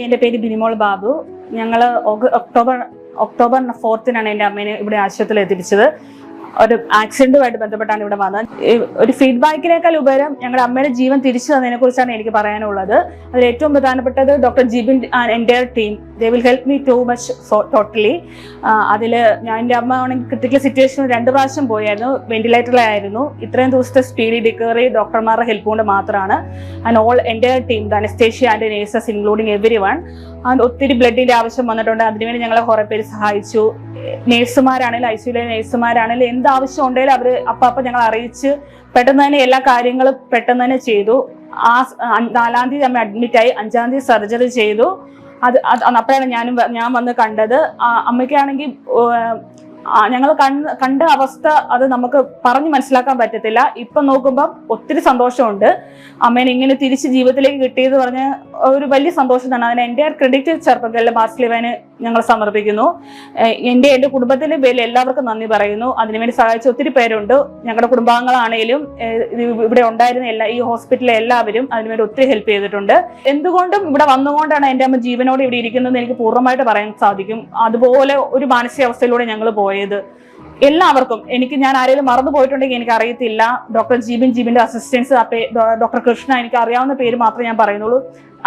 എൻ്റെ പേര് ബിനിമോൾ ബാബു. ഞങ്ങൾ ഒക്ടോബർ 4 എൻ്റെ അമ്മേനെ ഇവിടെ ആശുപത്രിയിൽ എത്തിച്ചത്. ഒരു ആക്സിഡന്റുമായിട്ട് ബന്ധപ്പെട്ടാണ് ഇവിടെ വന്നത്. ഒരു ഫീഡ്ബാക്കിനേക്കാൾ ഉപരം ഞങ്ങളുടെ അമ്മയുടെ ജീവൻ തിരിച്ചു തന്നതിനെ കുറിച്ചാണ് എനിക്ക് പറയാനുള്ളത്. അതിൽ ഏറ്റവും പ്രധാനപ്പെട്ടത് doctor Jibin and entire team, they will help me too much totally. അതിൽ എൻ്റെ അമ്മ ആണെങ്കിൽ ക്രിട്ടിക്കൽ സിറ്റുവേഷനിൽ 2 പ്രാവശ്യം പോയായിരുന്നു, വെന്റിലേറ്ററിലായിരുന്നു. ഇത്രയും ദിവസത്തെ സ്പീഡി റിക്കവറി ഡോക്ടർമാരുടെ ഹെൽപ്പ് കൊണ്ട് മാത്രമാണ്. And all entire team, the anaesthesia and nurses including every one. And ഒത്തിരി ബ്ലഡിന്റെ ആവശ്യം വന്നിട്ടുണ്ട്, അതിനുവേണ്ടി ഞങ്ങളെ കുറെ പേര് സഹായിച്ചു. നേഴ്സുമാരാണെങ്കിലും ഐസിയുലെ നേഴ്സുമാരാണെങ്കിലും എന്ത് ആവശ്യം ഉണ്ടെങ്കിലും അവർ അപ്പം ഞങ്ങൾ അറിയിച്ച് പെട്ടെന്ന് തന്നെ എല്ലാ കാര്യങ്ങളും പെട്ടെന്ന് തന്നെ ചെയ്തു. 4-ാം തീയതി അമ്മ അഡ്മിറ്റായി, 5-ാം തീയതി സർജറി ചെയ്തു. അപ്പോഴാണ് ഞാൻ വന്ന് കണ്ടത്. അമ്മയ്ക്കാണെങ്കിൽ ഞങ്ങൾ കണ്ട അവസ്ഥ അത് നമുക്ക് പറഞ്ഞു മനസ്സിലാക്കാൻ പറ്റത്തില്ല. ഇപ്പം നോക്കുമ്പോൾ ഒത്തിരി സന്തോഷമുണ്ട്. അമ്മേനെ ഇങ്ങനെ തിരിച്ച് ജീവിതത്തിലേക്ക് കിട്ടിയത് പറഞ്ഞ് ഒരു വലിയ സന്തോഷം തന്നെ. അതിന് എൻ്റെ ക്രെഡിറ്റ് ചെറുപ്പക്കാരിലെ മാർസ്ലിവാന് ഞങ്ങൾ സമർപ്പിക്കുന്നു. എൻ്റെ കുടുംബത്തിന്റെ പേരിൽ എല്ലാവർക്കും നന്ദി പറയുന്നു. അതിനുവേണ്ടി സഹായിച്ച ഒത്തിരി പേരുണ്ട്. ഞങ്ങളുടെ കുടുംബാംഗങ്ങളാണേലും ഇവിടെ ഉണ്ടായിരുന്ന ഈ ഹോസ്പിറ്റലിലെ എല്ലാവരും അതിനുവേണ്ടി ഒത്തിരി ഹെൽപ്പ് ചെയ്തിട്ടുണ്ട്. എന്തുകൊണ്ടും ഇവിടെ വന്നുകൊണ്ടാണ് എൻ്റെ അമ്മ ജീവനോടെ ഇവിടെ ഇരിക്കുന്നത് എനിക്ക് പൂർണ്ണമായിട്ട് പറയാൻ സാധിക്കും. അതുപോലെ ഒരു മാനസികാവസ്ഥയിലൂടെ ഞങ്ങൾ പോയത്. എല്ലാവർക്കും, ഞാൻ ആരെങ്കിലും മറന്നു പോയിട്ടുണ്ടെങ്കിൽ എനിക്ക് അറിയത്തില്ല. ഡോക്ടർ ജിബിന്റെ അസിസ്റ്റൻസ്, ഡോക്ടർ കൃഷ്ണ, എനിക്ക് അറിയാവുന്ന പേര് മാത്രമേ ഞാൻ പറയുന്നുള്ളൂ.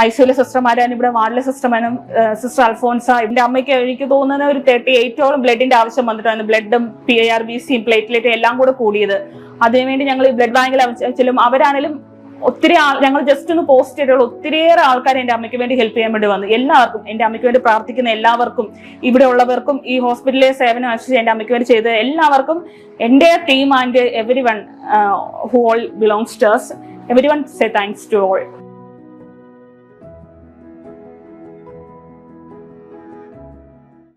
ഐസിയുലെ സിസ്റ്റർമാരാണ്, ഇവിടെ വാർഡിലെ സിസ്റ്റർമാനും, സിസ്റ്റർ അൽഫോൻസ. എന്റെ അമ്മയ്ക്ക് എനിക്ക് തോന്നുന്ന ഒരു 38ഓളം ബ്ലഡിന്റെ ആവശ്യം വന്നിട്ടാണ്. ബ്ലഡും PIRBCയും പ്ലേറ്റ്ലെറ്റും എല്ലാം കൂടെ കൂടിയത്. അതിനുവേണ്ടി ഞങ്ങൾ ബ്ലഡ് ബാങ്കിൽ ചെല്ലും. അവരാണെങ്കിലും ഒത്തിരി ഞങ്ങൾ ജസ്റ്റ് ഒന്ന് പോസ്റ്റ് ചെയ്തിട്ടുള്ള ഒത്തിരിയേറെ ആൾക്കാർ എൻ്റെ അമ്മയ്ക്ക് വേണ്ടി ഹെൽപ്പ് ചെയ്യാൻ വേണ്ടി വന്നു. എല്ലാവർക്കും, എൻ്റെ അമ്മയ്ക്ക് വേണ്ടി പ്രാർത്ഥിക്കുന്ന എല്ലാവർക്കും, ഇവിടെ ഉള്ളവർക്കും, ഈ ഹോസ്പിറ്റലിലെ സേവനം അനുസരിച്ച് എൻ്റെ അമ്മയ്ക്ക് വേണ്ടി ചെയ്ത എല്ലാവർക്കും, എൻ്റെ team and everyone who all belongs to us, everyone say thanks to all.